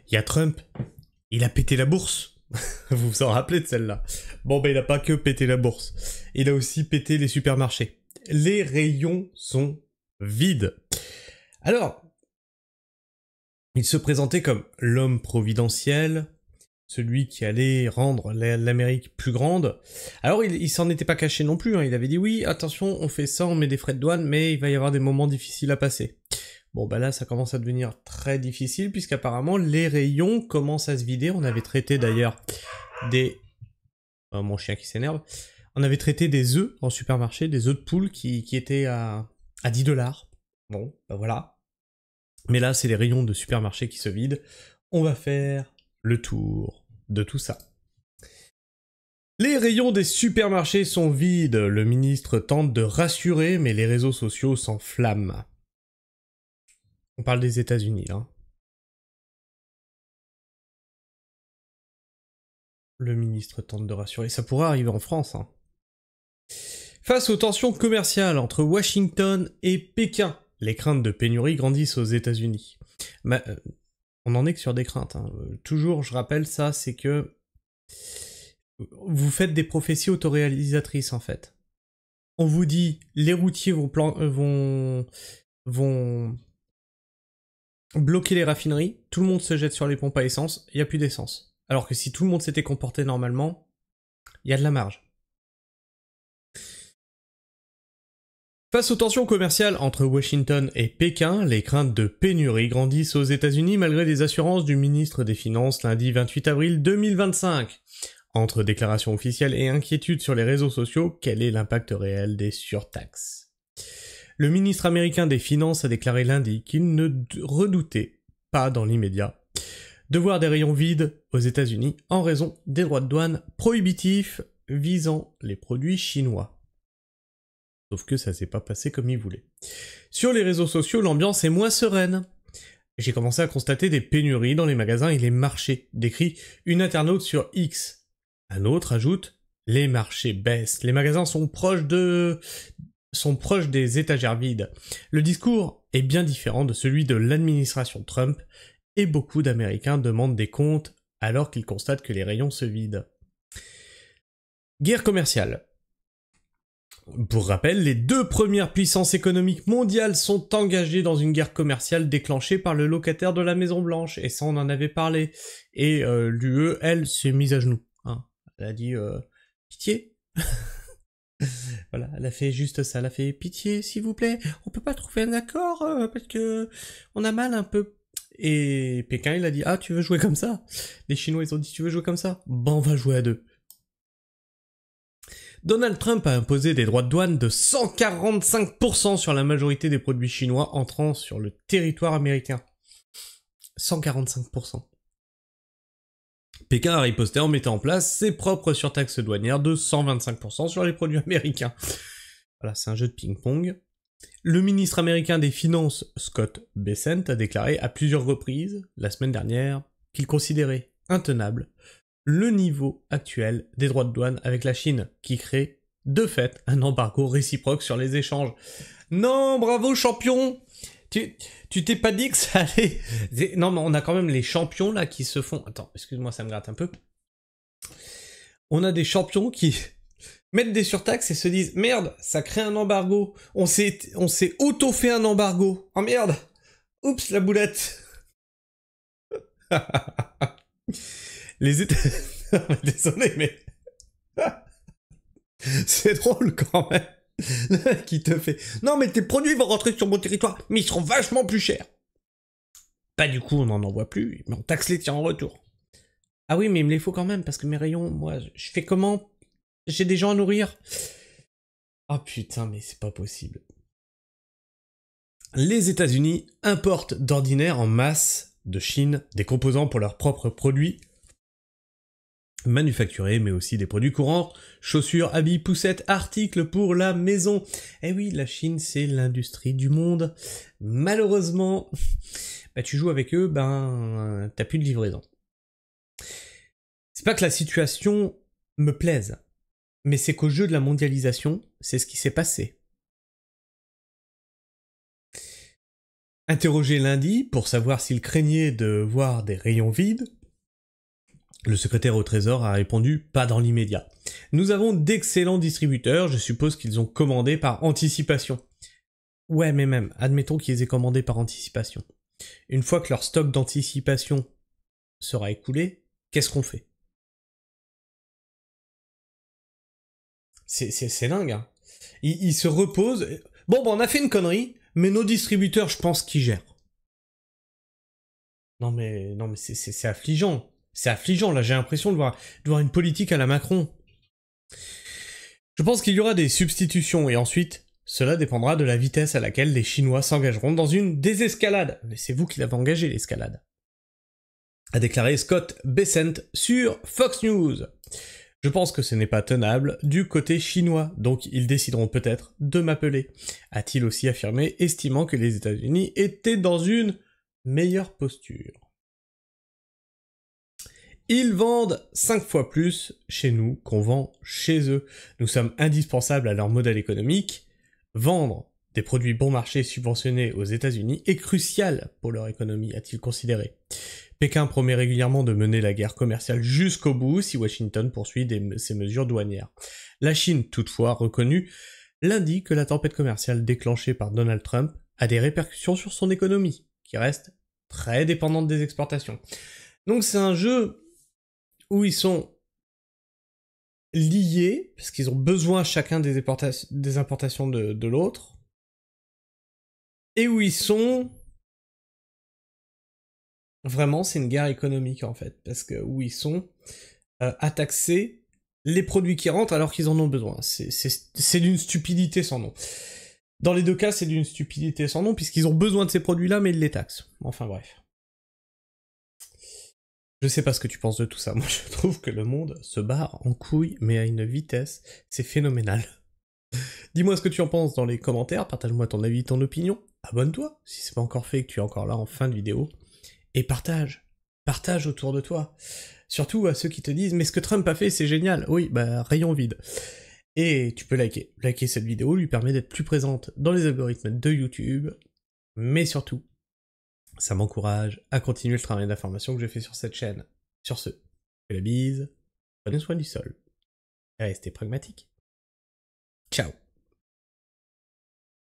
Il y a Trump, il a pété la bourse. Vous vous en rappelez de celle-là? Bon, ben il a pas que pété la bourse. Il a aussi pété les supermarchés. Les rayons sont vides. Alors, il se présentait comme l'homme providentiel, celui qui allait rendre l'Amérique plus grande. Alors, il s'en était pas caché non plus, hein. Il avait dit oui, attention, on fait ça, on met des frais de douane, mais il va y avoir des moments difficiles à passer. Bon, bah là, ça commence à devenir très difficile, puisqu'apparemment, les rayons commencent à se vider. On avait traité d'ailleurs des... Oh, mon chien qui s'énerve. On avait traité des œufs en supermarché, des œufs de poule qui étaient à 10 $. Bon, bah voilà. Mais là, c'est les rayons de supermarché qui se vident. On va faire le tour de tout ça. Les rayons des supermarchés sont vides. Le ministre tente de rassurer, mais les réseaux sociaux s'enflamment. On parle des États-Unis, là. Le ministre tente de rassurer. Ça pourrait arriver en France, hein. Face aux tensions commerciales entre Washington et Pékin, les craintes de pénurie grandissent aux États-Unis. On en est que sur des craintes, hein. Toujours, je rappelle ça, c'est que vous faites des prophéties autoréalisatrices, en fait. On vous dit, les routiers vont bloquer les raffineries, tout le monde se jette sur les pompes à essence, il n'y a plus d'essence. Alors que si tout le monde s'était comporté normalement, il y a de la marge. Face aux tensions commerciales entre Washington et Pékin, les craintes de pénurie grandissent aux États-Unis malgré les assurances du ministre des Finances lundi 28 avril 2025. Entre déclarations officielles et inquiétudes sur les réseaux sociaux, quel est l'impact réel des surtaxes? Le ministre américain des Finances a déclaré lundi qu'il ne redoutait pas dans l'immédiat de voir des rayons vides aux États-Unis en raison des droits de douane prohibitifs visant les produits chinois. Sauf que ça s'est pas passé comme il voulait. Sur les réseaux sociaux, l'ambiance est moins sereine. J'ai commencé à constater des pénuries dans les magasins et les marchés, décrit une internaute sur X. Un autre ajoute « Les marchés baissent, les magasins sont proches des étagères vides ». Le discours est bien différent de celui de l'administration Trump, et beaucoup d'Américains demandent des comptes alors qu'ils constatent que les rayons se vident. Guerre commerciale. Pour rappel, les deux premières puissances économiques mondiales sont engagées dans une guerre commerciale déclenchée par le locataire de la Maison Blanche, et ça on en avait parlé. Et l'UE, elle, s'est mise à genoux. Hein. Elle a dit pitié. Voilà, elle a fait juste ça, elle a fait pitié, s'il vous plaît, on peut pas trouver un accord parce que on a mal un peu. Et Pékin, il a dit ah tu veux jouer comme ça? Les Chinois ils ont dit tu veux jouer comme ça? Bon on va jouer à deux. Donald Trump a imposé des droits de douane de 145% sur la majorité des produits chinois entrant sur le territoire américain. 145%. Pékin a riposté en mettant en place ses propres surtaxes douanières de 125% sur les produits américains. Voilà, c'est un jeu de ping-pong. Le ministre américain des Finances, Scott Bessent, a déclaré à plusieurs reprises, la semaine dernière, qu'il considérait intenable le niveau actuel des droits de douane avec la Chine, qui crée, de fait, un embargo réciproque sur les échanges. Non, bravo champion! Tu t'es pas dit que ça allait... Non, mais on a quand même les champions, là, qui se font... Attends, excuse-moi, ça me gratte un peu. On a des champions qui mettent des surtaxes et se disent « Merde, ça crée un embargo. On s'est auto-fait un embargo. Oh merde! Oups, la boulette! » Les États... Désolé, mais... C'est drôle quand même. Qui te fait... Non, mais tes produits vont rentrer sur mon territoire, mais ils seront vachement plus chers. Bah du coup, on n'en envoie plus, mais on taxe les tiens en retour. Ah oui, mais il me les faut quand même, parce que mes rayons, moi, je fais comment? J'ai des gens à nourrir. Oh putain, mais c'est pas possible. Les États-Unis importent d'ordinaire en masse de Chine des composants pour leurs propres produits manufacturés, mais aussi des produits courants, chaussures, habits, poussettes, articles pour la maison. Eh oui, la Chine, c'est l'industrie du monde. Malheureusement, bah, tu joues avec eux, ben, t'as plus de livraison. C'est pas que la situation me plaise, mais c'est qu'au jeu de la mondialisation, c'est ce qui s'est passé. Interrogé lundi pour savoir s'il craignait de voir des rayons vides, le secrétaire au Trésor a répondu « pas dans l'immédiat ». Nous avons d'excellents distributeurs, je suppose qu'ils ont commandé par anticipation. Ouais, mais même, admettons qu'ils aient commandé par anticipation. Une fois que leur stock d'anticipation sera écoulé, qu'est-ce qu'on fait? C'est dingue, hein. Ils se reposent. Bon, on a fait une connerie, mais nos distributeurs, je pense qu'ils gèrent. Non mais c'est affligeant. C'est affligeant, là, j'ai l'impression de voir une politique à la Macron. Je pense qu'il y aura des substitutions, et ensuite, cela dépendra de la vitesse à laquelle les Chinois s'engageront dans une désescalade. Mais c'est vous qui l'avez engagé, l'escalade. A déclaré Scott Bessent sur Fox News. Je pense que ce n'est pas tenable du côté chinois, donc ils décideront peut-être de m'appeler, a-t-il aussi affirmé, estimant que les États-Unis étaient dans une meilleure posture. Ils vendent 5 fois plus chez nous qu'on vend chez eux. Nous sommes indispensables à leur modèle économique. Vendre des produits bon marché subventionnés aux États-Unis est crucial pour leur économie, a-t-il considéré. Pékin promet régulièrement de mener la guerre commerciale jusqu'au bout si Washington poursuit ses mesures douanières. La Chine, toutefois, reconnut lundi que la tempête commerciale déclenchée par Donald Trump a des répercussions sur son économie, qui reste très dépendante des exportations. Donc c'est un jeu où ils sont liés, parce qu'ils ont besoin chacun des importations de l'autre, et où ils sont... Vraiment, c'est une guerre économique, en fait, parce que où ils sont à taxer les produits qui rentrent alors qu'ils en ont besoin. C'est d'une stupidité sans nom. Dans les deux cas, c'est d'une stupidité sans nom, puisqu'ils ont besoin de ces produits-là, mais ils les taxent. Enfin bref. Je sais pas ce que tu penses de tout ça. Moi, je trouve que le monde se barre en couille, mais à une vitesse, c'est phénoménal. Dis-moi ce que tu en penses dans les commentaires, partage-moi ton avis, ton opinion, abonne-toi si c'est pas encore fait et que tu es encore là en fin de vidéo, et partage autour de toi. Surtout à ceux qui te disent « mais ce que Trump a fait, c'est génial ». Oui, bah, rayon vide. Et tu peux liker. Liker cette vidéo lui permet d'être plus présente dans les algorithmes de YouTube, mais surtout, ça m'encourage à continuer le travail d'information que je fais sur cette chaîne. Sur ce, je fais la bise, prenez soin du sol, et restez pragmatique. Ciao.